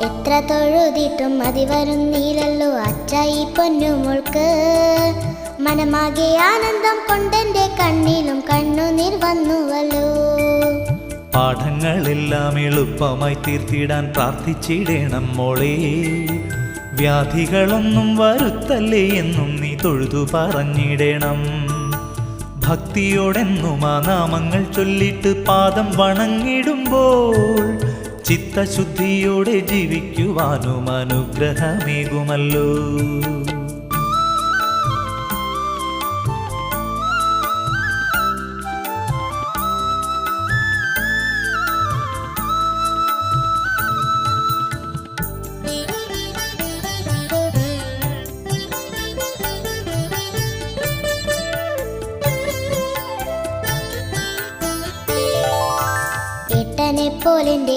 എത്ര തൊഴുതിട്ടും മതി വരുന്നില്ലല്ലോ അച്ചായി പൊന്നുമോൾക്ക്. മനമാകെ ആനന്ദം കൊണ്ടെന്റെ കണ്ണിലും കണ്ണുനീർ വന്നുവല്ലോ. പാഠങ്ങളെല്ലാം എളുപ്പമായി തീർത്തിടാൻ പ്രാർത്ഥിച്ചിടണം മോളെ. വ്യാധികളൊന്നും വരുത്തല്ലേ എന്നും നീ തൊഴുതു പറഞ്ഞിടണം. ഭക്തിയോടെന്നും ആ നാമങ്ങൾ ചൊല്ലിട്ട് പാദം വണങ്ങിടുമ്പോൾ ചിത്തശുദ്ധിയോടെ ജീവിക്കുവാനും അനുഗ്രഹമേകുമല്ലോ. ഏട്ടനെ പോലെന്റെ